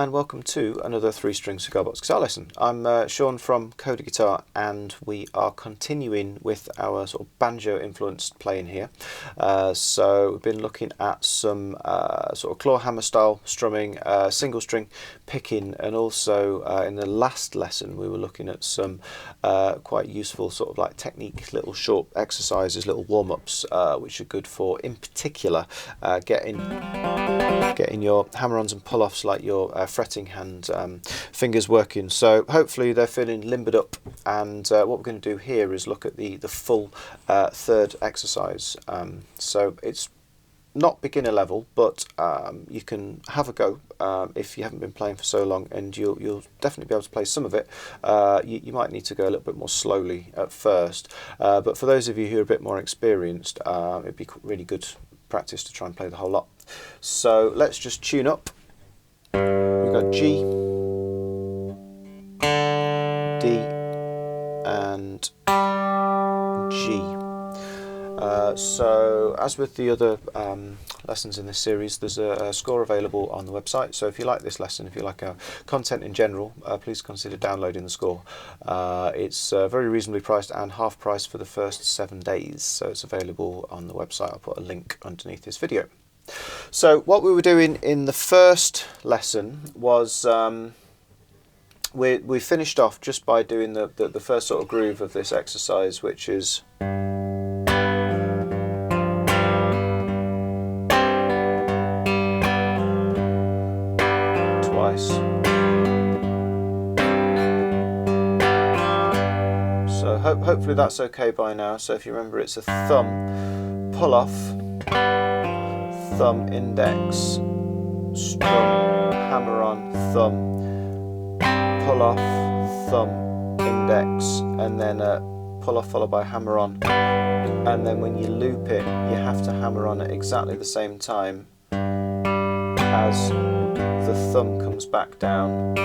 and welcome to another 3-string cigar box guitar lesson. I'm Sean from Chord Guitar, and we are continuing with our sort of banjo influenced playing here. So we've been looking at some sort of claw hammer style strumming, single string picking, and also in the last lesson we were looking at some quite useful sort of like technique, little short exercises, little warm-ups which are good for, in particular, getting your hammer-ons and pull-offs, like your fretting hand fingers working. So hopefully they're feeling limbered up, and what we're going to do here is look at the full third exercise. So it's not beginner level, but you can have a go if you haven't been playing for so long, and you'll definitely be able to play some of it. You might need to go a little bit more slowly at first, but for those of you who are a bit more experienced, it'd be really good practice to try and play the whole lot. So let's just tune up. We've got G, D and G. So as with the other lessons in this series, there's a score available on the website. So if you like this lesson, if you like our content in general, please consider downloading the score. It's very reasonably priced and half price for the first 7 days. So it's available on the website. I'll put a link underneath this video. So what we were doing in the first lesson was we finished off just by doing the first sort of groove of this exercise, which is twice. So hopefully that's okay by now. So if you remember, it's a thumb pull off, thumb index, strum, hammer on, thumb, pull off, thumb, index, and then a pull off followed by hammer on. And then when you loop it, you have to hammer on at exactly the same time as the thumb comes back down.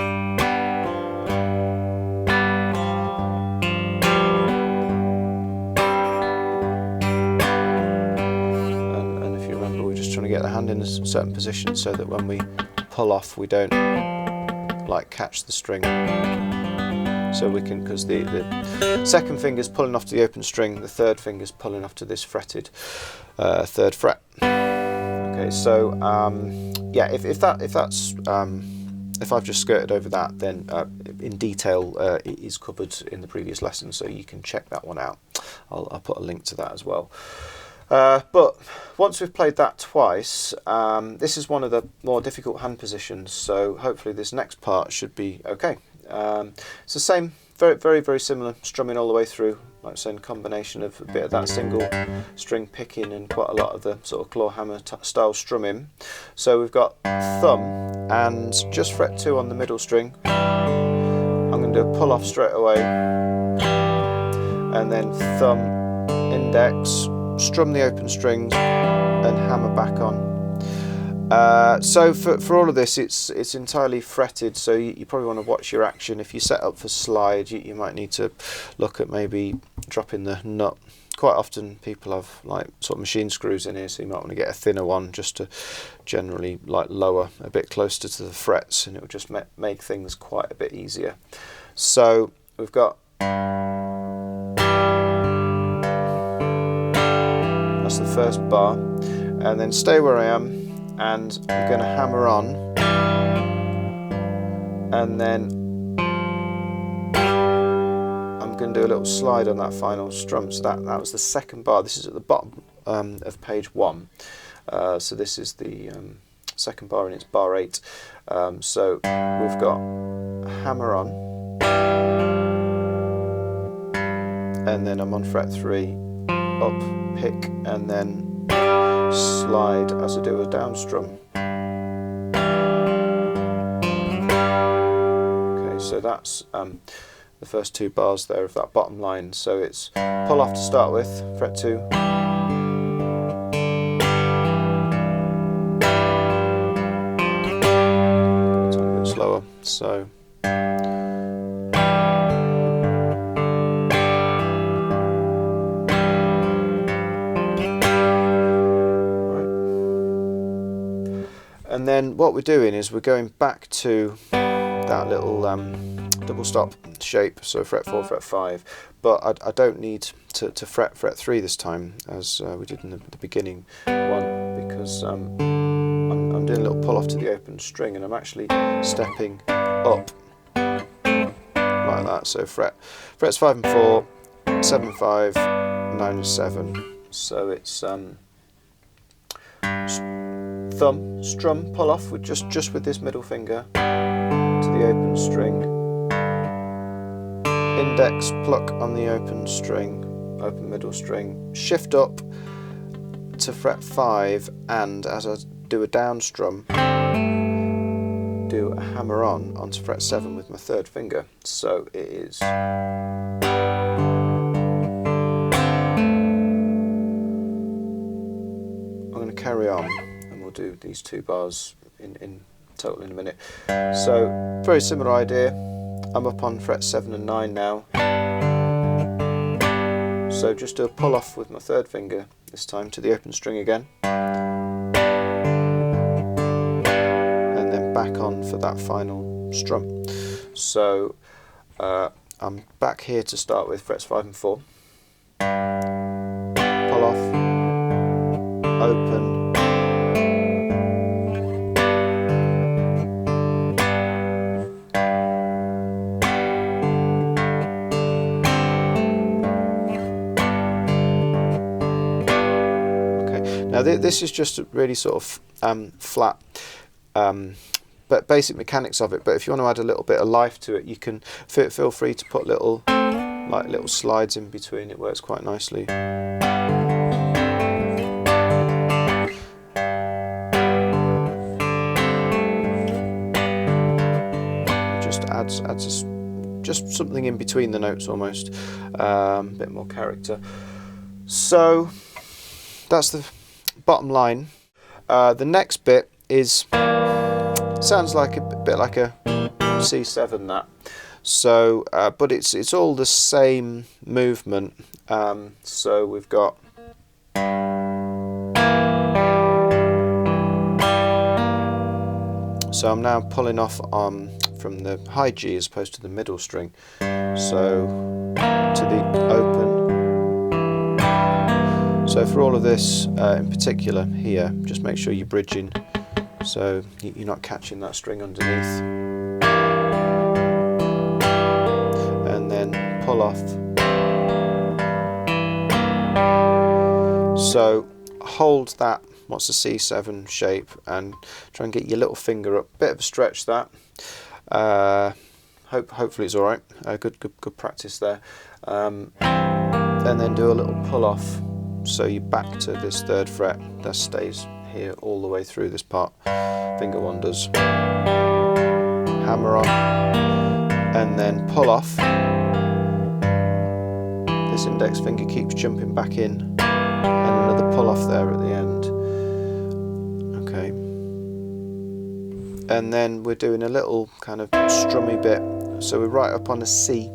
Trying to get the hand in a certain position so that when we pull off we don't like catch the string, so we can, because the second finger's pulling off to the open string, the third finger's pulling off to this fretted third fret. Okay, so yeah, if I've just skirted over that, then in detail it is covered in the previous lesson, so you can check that one out. I'll put a link to that as well. But once we've played that twice, this is one of the more difficult hand positions, so hopefully this next part should be okay. It's the same, very similar strumming all the way through, like I said, combination of a bit of that single string picking and quite a lot of the sort of claw hammer style strumming. So we've got thumb and just fret 2 on the middle string. I'm going to do a pull off straight away, and then thumb, index, strum the open strings and hammer back on. So for all of this, it's entirely fretted, so you probably want to watch your action. If you set up for slide, you might need to look at maybe dropping the nut. Quite often people have like sort of machine screws in here, so you might want to get a thinner one just to generally like lower a bit closer to the frets, and it will just make things quite a bit easier. So we've got the first bar, and then stay where I am, and I'm going to hammer on, and then I'm going to do a little slide on that final strum. So that was the second bar. This is at the bottom of page 1, so this is the second bar, and it's bar 8. So we've got hammer on, and then I'm on fret 3, up, pick, and then slide as I do a down strum. Okay, so that's the first 2 bars there of that bottom line. So it's pull off to start with, fret 2, it's a bit slower. So And then what we're doing is we're going back to that little double stop shape, so fret 4, fret 5, but I don't need to fret 3 this time as we did in the beginning one, because I'm doing a little pull off to the open string and I'm actually stepping up like that. So frets 5 and 4, 7 and 5, 9 and 7. So it's thumb, strum, pull off with just with this middle finger to the open string, index, pluck on the open string, open middle string, shift up to fret 5, and as I do a down strum, do a hammer on onto fret 7 with my third finger. So it is. I'm going to carry on and we'll do these 2 bars in total in a minute. So very similar idea. I'm up on fret 7 and 9 now. So just do a pull off with my third finger this time to the open string again. And then back on for that final strum. So I'm back here to start with frets 5 and 4. Pull off, open, now this is just a really sort of flat but basic mechanics of it, but if you want to add a little bit of life to it, you can feel free to put little slides in between. It works quite nicely. Just adds just something in between the notes almost, a bit more character. So that's the bottom line. The next bit is sounds like a bit like a C7, that. So but it's all the same movement. So we've got so I'm now pulling off from the high G as opposed to the middle string. So to the open. So for all of this in particular here, just make sure you're bridging so you're not catching that string underneath. And then pull off. So hold that, what's the C7 shape, and try and get your little finger up. Bit of a stretch that. Hopefully it's alright. Good practice there. And then do a little pull off. So you're back to this third fret that stays here all the way through this part. Finger wanders, hammer on, and then pull off. This index finger keeps jumping back in, and another pull off there at the end. Okay. And then we're doing a little kind of strummy bit. So we're right up on a C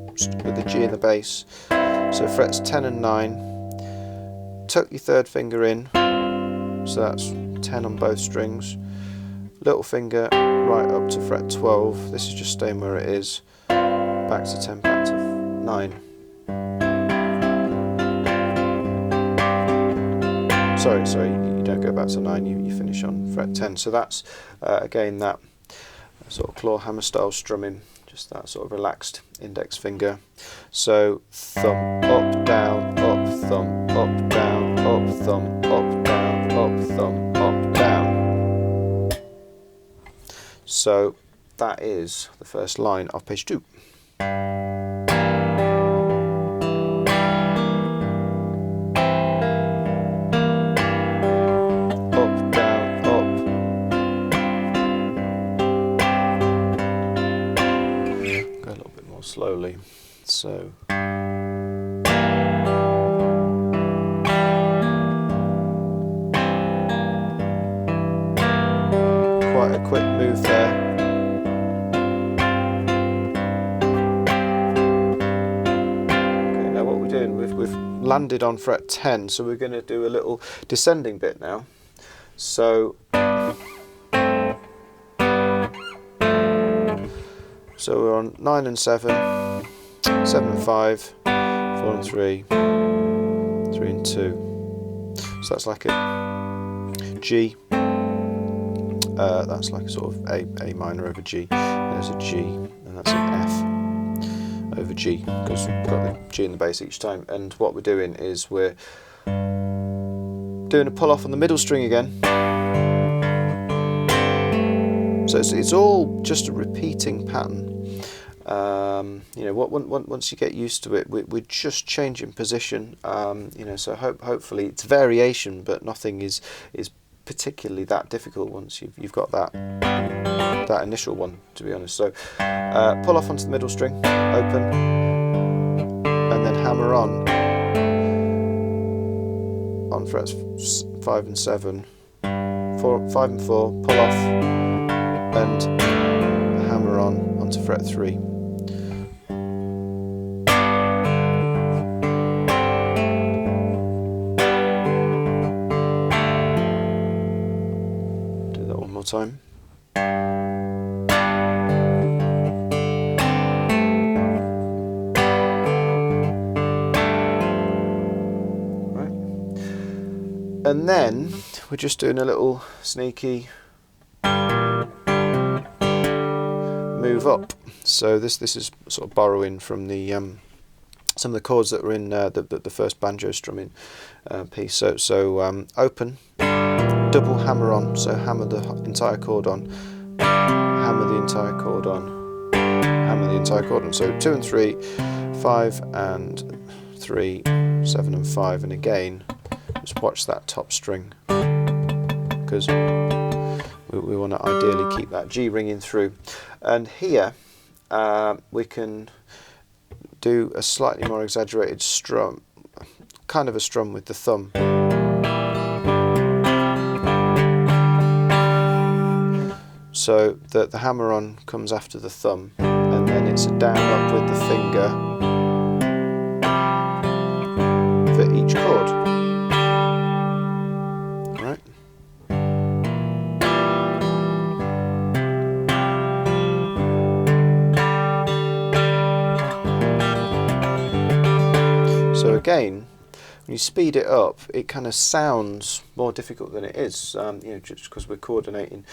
with the G in the bass. So frets 10 and 9. Tuck your third finger in, so that's 10 on both strings. Little finger right up to fret 12. This is just staying where it is. Back to 10, back to 9. Sorry, you don't go back to 9, you finish on fret 10. So that's again that sort of claw hammer style strumming, just that sort of relaxed index finger. So thumb, up, down, up, thumb, up, down, up, thumb, up, down, up, thumb, up, down. So that is the first line of page 2. Up, down, up. Go a little bit more slowly. So quite a quick move there. Okay, now what we're doing, we've landed on fret 10, so we're going to do a little descending bit now. So So we're on 9 and 7, 7 and 5, 4 and 3, 3 and 2. So that's like a G. That's like a sort of A minor over G. There's a G, and that's an F over G, because we've got the G in the bass each time. And what we're doing is we're doing a pull off on the middle string again. So it's all just a repeating pattern. You know, once you get used to it, we're just changing position. You know, so hopefully it's variation, but nothing is particularly that difficult once you've got that initial one, to be honest. So pull off onto the middle string, open, and then hammer on frets 5 and 7, 5 and 4, pull off, and hammer onto fret 3. Do that one more time. Right. And then we're just doing a little sneaky move up. So this is sort of borrowing from the some of the chords that were in the first banjo strumming piece. So open, double hammer on. So hammer the entire chord on, hammer the entire chord on, hammer the entire chord on. So 2 and 3, 5 and 3, 7 and 5, and again, just watch that top string, because we want to ideally keep that G ringing through. And here we can do a slightly more exaggerated strum, kind of a strum with the thumb. So that the hammer on comes after the thumb, and then it's a down up with the finger for each chord. Right? So again, when you speed it up, it kind of sounds more difficult than it is, you know, just because we're coordinating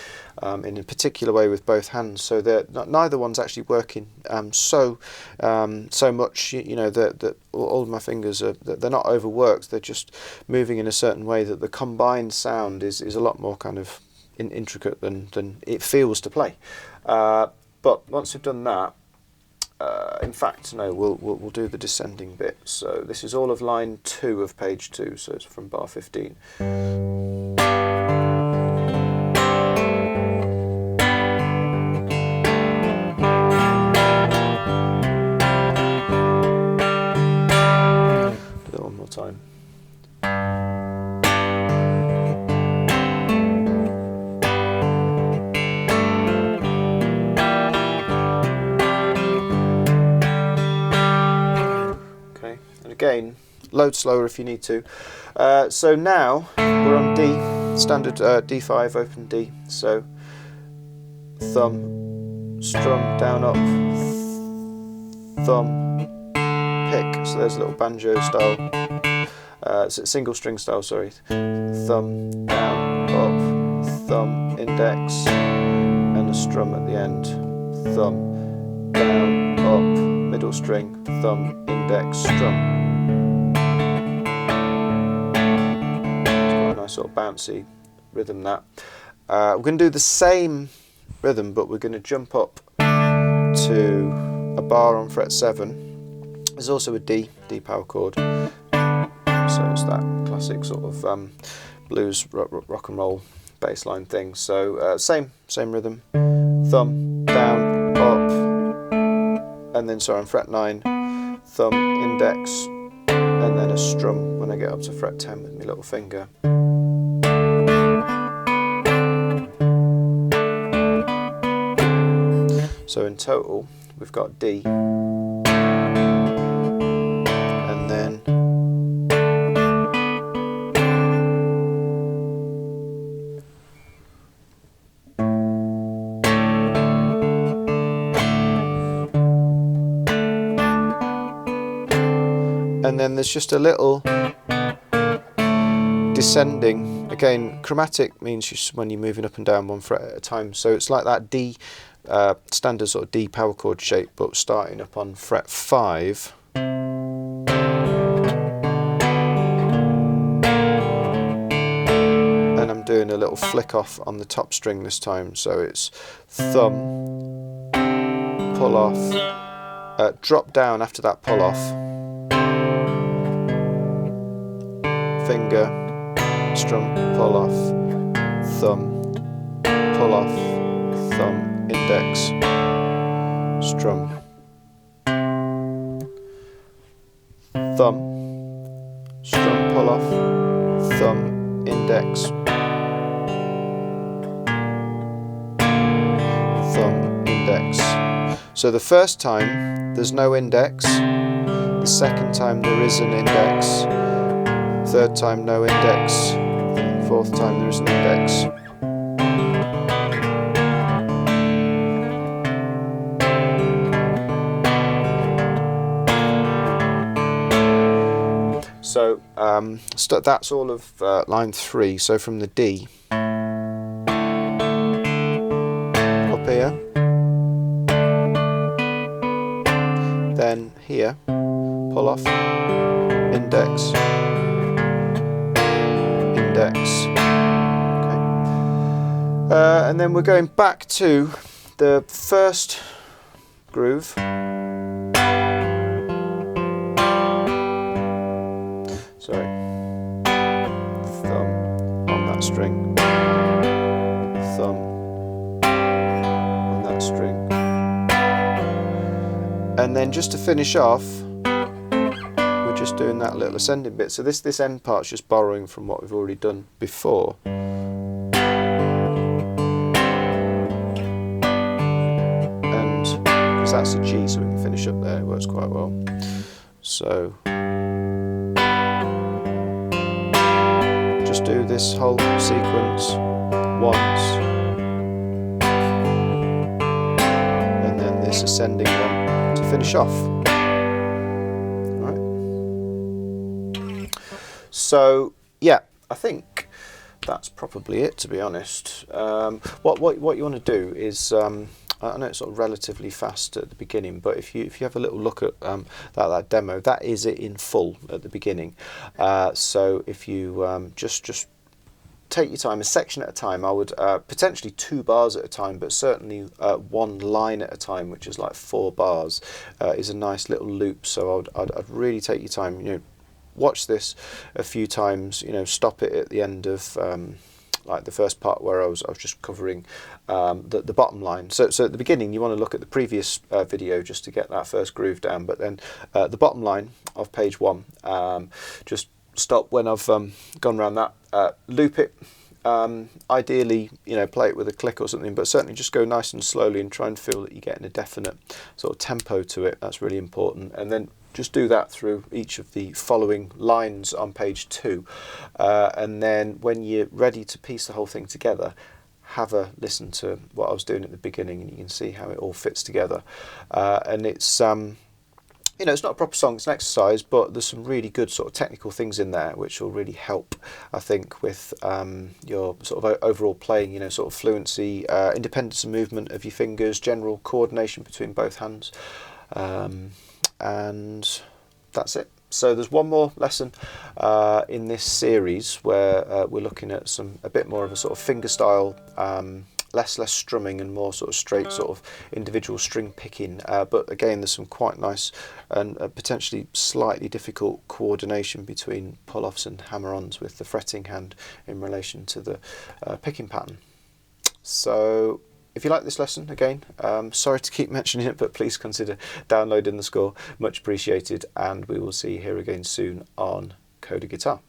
in a particular way with both hands. So neither one's actually working so much. You know, that all of my fingers they're not overworked. They're just moving in a certain way that the combined sound is a lot more kind of intricate than it feels to play. But once we've done that. In fact, no, we'll do the descending bit. So this is all of line 2 of page 2, so it's from bar 15. Do that one more time. Again, load slower if you need to. So now we're on D, standard D5, open D. So thumb, strum, down, up, thumb, pick. So there's a little banjo style, single string style, sorry. Thumb, down, up, thumb, index, and a strum at the end. Thumb, down, up, middle string, thumb, index, strum. Sort of bouncy rhythm that. We're going to do the same rhythm, but we're going to jump up to a bar on fret 7. There's also a D power chord. So it's that classic sort of blues rock and roll bass line thing. So same rhythm. Thumb, down, up, and then sorry on fret 9, thumb, index, and then a strum when I get up to fret 10 with my little finger. So in total, we've got D, and then and then there's just a little descending. Again, chromatic means just when you're moving up and down one fret at a time, so it's like that D standard sort of D power chord shape, but starting up on fret 5. And I'm doing a little flick off on the top string this time, so it's thumb, pull off, drop down after that pull off, finger, strum, pull off, thumb, pull off, thumb, index, strum, thumb, strum, pull off, thumb, index, thumb, index. So the first time there's no index, the second time there is an index, third time no index, fourth time there is an index. So that's all of line 3. So from the D up here, then here, pull off, index, index. Okay. And then we're going back to the first groove. Sorry, thumb on that string, thumb on that string, and then just to finish off, we're just doing that little ascending bit. So this end part's just borrowing from what we've already done before. And because that's a G, so we can finish up there, it works quite well. So just do this whole sequence once, and then this ascending one to finish off. All right. So yeah, I think that's probably it, to be honest. What you want to do is, I know it's sort of relatively fast at the beginning, but if you have a little look at that demo, that is it in full at the beginning. So if you just take your time, a section at a time. I would potentially 2 bars at a time, but certainly 1 line at a time, which is like 4 bars, is a nice little loop. So I'd really take your time. You know, watch this a few times. You know, stop it at the end of like the first part where I was just covering the bottom line. So at the beginning you want to look at the previous video just to get that first groove down, but then the bottom line of page 1, just stop when I've gone around that, loop it, ideally, you know, play it with a click or something, but certainly just go nice and slowly and try and feel that you're getting a definite sort of tempo to it. That's really important. And then just do that through each of the following lines on page 2, and then when you're ready to piece the whole thing together, have a listen to what I was doing at the beginning, and you can see how it all fits together. And it's you know, it's not a proper song, it's an exercise, but there's some really good sort of technical things in there which will really help, I think, with your sort of overall playing, you know, sort of fluency, independence of movement of your fingers, general coordination between both hands. And that's it. So there's one more lesson in this series where we're looking at a bit more of a sort of fingerstyle, less strumming and more sort of straight sort of individual string picking. But again, there's some quite nice and potentially slightly difficult coordination between pull-offs and hammer-ons with the fretting hand in relation to the picking pattern. So if you like this lesson, again, sorry to keep mentioning it, but please consider downloading the score. Much appreciated, and we will see you here again soon on Chord Guitar.